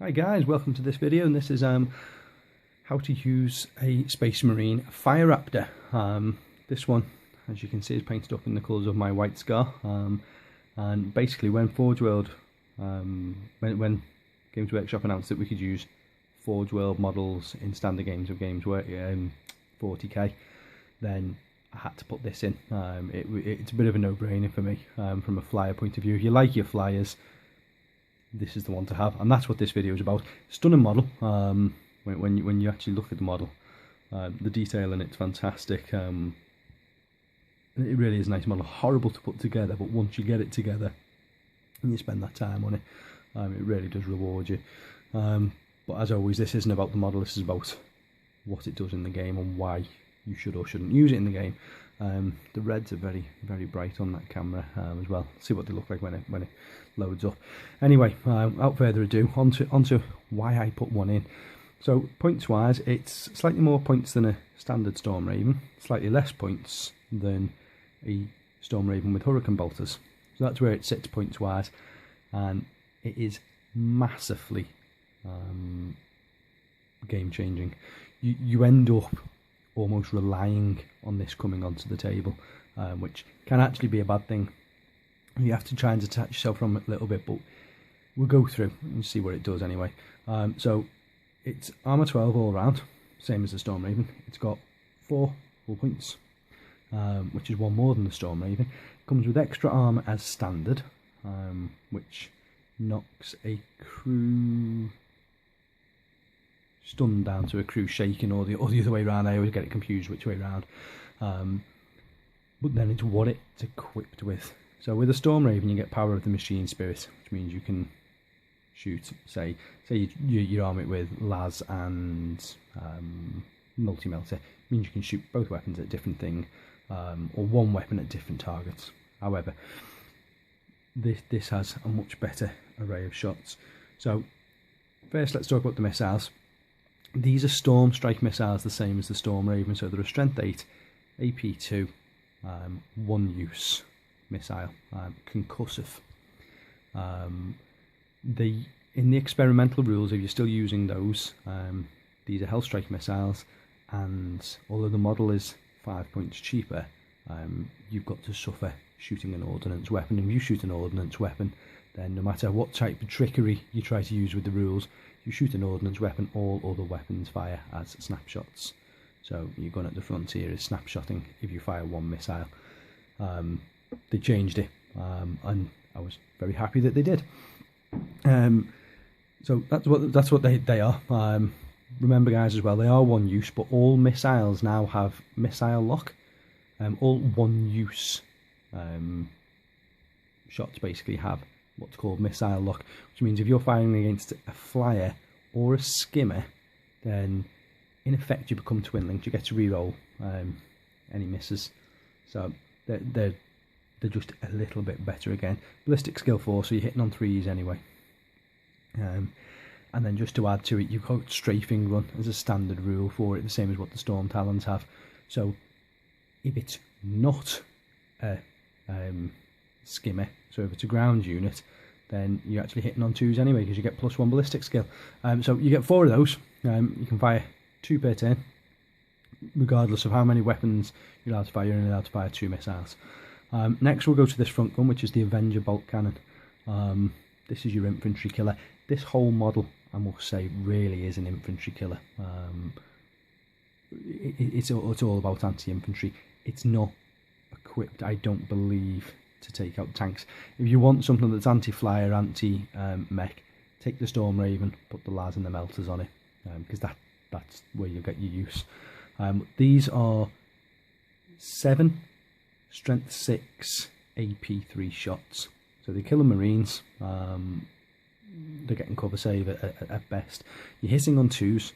Hi guys, welcome to this video, and this is how to use a Space Marine Fire Raptor. This one, as you can see, is painted up in the colours of my White Scar, and basically when Forge World, when Games Workshop announced that we could use Forge World models in standard games of Games Work 40k, then I had to put this in. It's a bit of a no-brainer for me from a flyer point of view. If you like your flyers, this is the one to have, and that's what this video is about. Stunning model. When you actually look at the model, the detail in it's fantastic. It really is a nice model. Horrible to put together, but once you get it together and you spend that time on it, it really does reward you. But as always, this isn't about the model. This is about what it does in the game and why you should or shouldn't use it in the game. The reds are very, very bright on that camera as well. See what they look like when it loads up. Anyway, without further ado, onto why I put one in. So points wise, it's slightly more points than a standard Storm Raven, slightly less points than a Storm Raven with Hurricane Bolters. So that's where it sits points wise, and it is massively game changing. You end up almost relying on this coming onto the table, which can actually be a bad thing. You have to try and detach yourself from it a little bit, but we'll go through and see what it does anyway. So it's armor 12 all round, same as the Storm Raven. It's got 4 hull points, which is one more than the Storm Raven. It comes with extra armor as standard, which knocks a crew stunned down to a crew shaking, or the other way around. I always get it confused which way around. But then it's what it's equipped with. So with a Storm Raven, you get Power of the Machine Spirit, which means you can shoot, say you arm it with las and multi-melter. It means you can shoot both weapons at a different thing, or one weapon at different targets. However, this has a much better array of shots. So first, let's talk about the missiles. These are Storm Strike missiles, the same as the Storm Raven. So they're a Strength 8, AP2, one use missile, concussive. In the experimental rules, if you're still using those, these are Hellstrike missiles, and although the model is 5 points cheaper, you've got to suffer shooting an ordnance weapon. If you shoot an ordnance weapon, then no matter what type of trickery you try to use with the rules, you shoot an ordnance weapon, all other weapons fire as snapshots. So you're going at the frontier is snapshotting if you fire one missile. They changed it, and I was very happy that they did. So that's what they are. Remember, guys, as well, they are one use, but all missiles now have missile lock. All one use shots basically have what's called missile lock, which means if you're firing against a flyer or a skimmer, then in effect you become twin linked. You get to reroll any misses. So they're just a little bit better again. Ballistic skill 4, so you're hitting on 3s anyway. And then just to add to it, you've got strafing run as a standard rule for it, the same as what the Storm Talons have. So if it's not a skimmer, so if it's a ground unit, then you're actually hitting on 2s anyway, because you get +1 ballistic skill. So you get 4 of those. You can fire 2 per turn, regardless of how many weapons you're allowed to fire. You're only allowed to fire 2 missiles. Next we'll go to this front gun, which is the Avenger Bolt Cannon. This is your infantry killer. This whole model, I must say, really is an infantry killer. It's all about anti-infantry. It's not equipped, I don't believe, to take out tanks. If you want something that's anti-flyer, anti-mech, take the Storm Raven, put the las and the melters on it, because that's where you'll get your use. These are 7 Strength 6 AP3 shots. So they're killing Marines. They're getting cover save at best. You're hitting on 2s.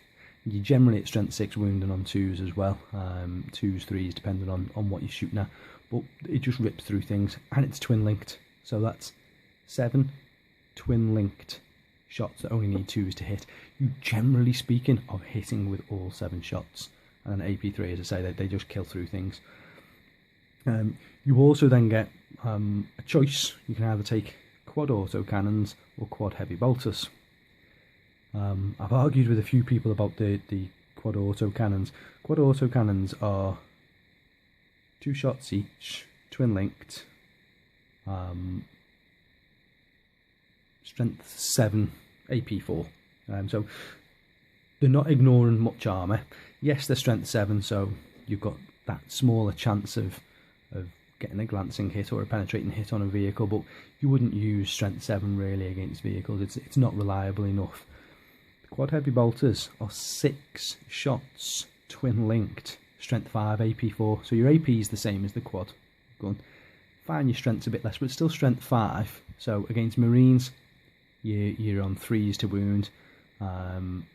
You're generally at Strength 6 wounding on 2s as well. 2s, 3s, depending on what you're shooting at. But it just rips through things, and it's twin linked. So that's 7 twin linked shots that only need 2s to hit. You, generally speaking, are hitting with all 7 shots. And AP3, as I say, they just kill through things. You also then get a choice. You can either take quad auto cannons or quad heavy bolters. I've argued with a few people about the quad auto cannons. Quad auto cannons are 2 shots each, twin linked, strength 7, AP4. So they're not ignoring much armour. Yes, they're strength 7, so you've got that smaller chance of getting a glancing hit or a penetrating hit on a vehicle, but you wouldn't use strength 7 really against vehicles. It's not reliable enough. The quad heavy bolters are 6 shots, twin linked, strength 5, AP4. So your AP is the same as the quad gun. Fine, your strength's a bit less, but it's still strength 5. So against Marines, you're on 3s to wound. And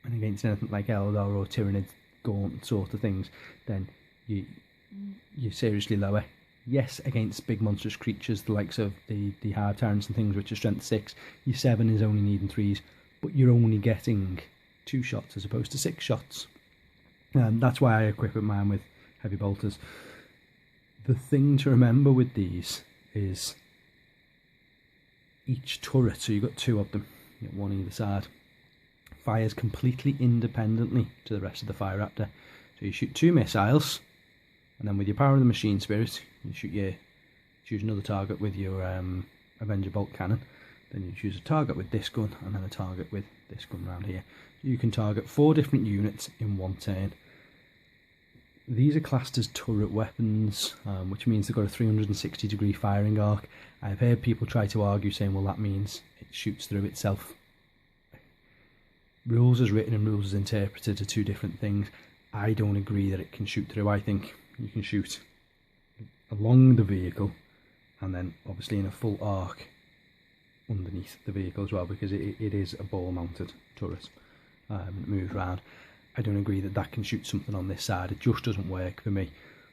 against anything like Eldar or Tyrannid Gaunt sort of things, then you're seriously lower. Yes, against big monstrous creatures, the likes of the hard tyrants and things, which are strength 6, your 7 is only needing 3s, but you're only getting 2 shots as opposed to 6 shots. That's why I equip mine with heavy bolters. The thing to remember with these is each turret, so you've got 2 of them, you got 1 either side, fires completely independently to the rest of the Fire Raptor. So you shoot 2 missiles, and then with your Power of the Machine Spirit, you choose another target with your Avenger Bolt Cannon. Then you choose a target with this gun, and then a target with this gun around here. You can target 4 different units in 1 turn. These are classed as turret weapons, which means they've got a 360 degree firing arc. I've heard people try to argue saying, well, that means it shoots through itself. Rules as written and rules as interpreted are 2 different things. I don't agree that it can shoot through. I think you can shoot along the vehicle and then obviously in a full arc underneath the vehicle as well, because it is a ball mounted turret. It moves around. I don't agree that that can shoot something on this side. It just doesn't work for me.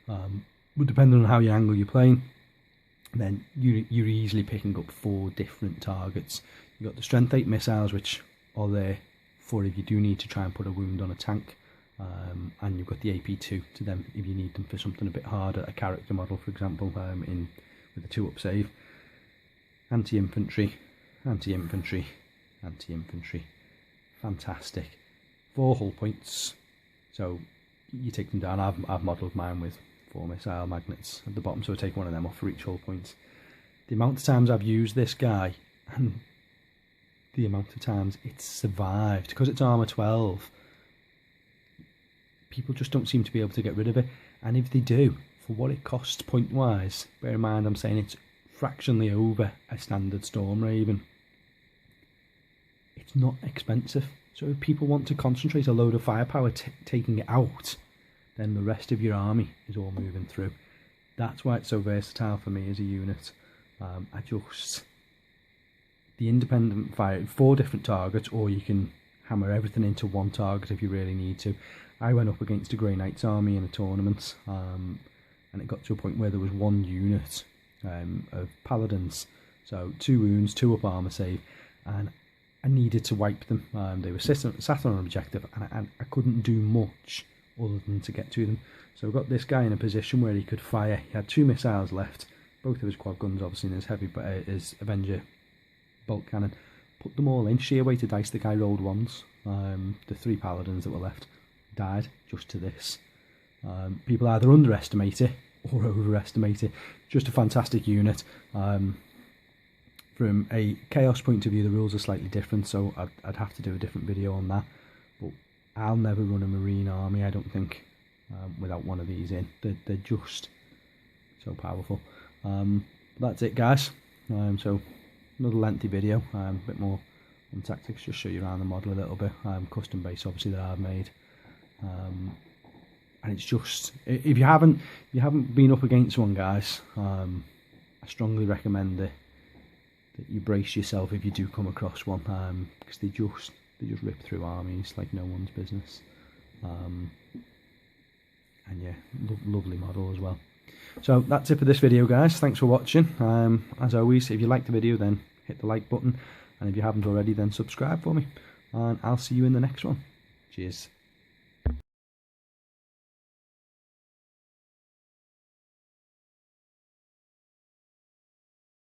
But depending on how you angle you're playing, then you're easily picking up 4 different targets. You've got the strength 8 missiles, which are there for if you do need to try and put a wound on a tank. And you've got the AP2 to them if you need them for something a bit harder, a character model, for example, with a 2-up save. Anti-infantry, anti-infantry, anti-infantry. Fantastic. 4 hull points. So you take them down. I've modelled mine with 4 missile magnets at the bottom, so I take one of them off for each hull point. The amount of times I've used this guy and the amount of times it's survived, because it's armour 12, people just don't seem to be able to get rid of it. And if they do, for what it costs point wise, bear in mind I'm saying it's fractionally over a standard Storm Raven, it's not expensive. So if people want to concentrate a load of firepower taking it out, then the rest of your army is all moving through. That's why it's so versatile for me as a unit. The independent fire, 4 different targets, or you can hammer everything into 1 target if you really need to. I went up against a Grey Knights army in a tournament, and it got to a point where there was 1 unit of paladins, so 2 wounds, 2 up armour save, and I needed to wipe them. They were sat on an objective, and I couldn't do much other than to get to them. So I got this guy in a position where he could fire. He had 2 missiles left, both of his quad guns obviously, and his Avenger Bolt Cannon. Put them all in, sheer weight of dice, the guy rolled 1s. The 3 paladins that were left died just to this. People either underestimate it or overestimate it. Just a fantastic unit. From a chaos point of view, the rules are slightly different, so I'd have to do a different video on that. But I'll never run a Marine army, I don't think, without one of these in. They're just so powerful. That's it, guys. So another lengthy video, a bit more on tactics, just show you around the model a little bit. Custom base, obviously, that I've made. And it's just, if you haven't been up against one, guys, I strongly recommend that you brace yourself if you do come across one, because they just rip through armies like no one's business. And yeah, lovely model as well. So that's it for this video, guys. Thanks for watching. As always, if you liked the video, then hit the like button, and if you haven't already, then subscribe for me, and I'll see you in the next one. Cheers.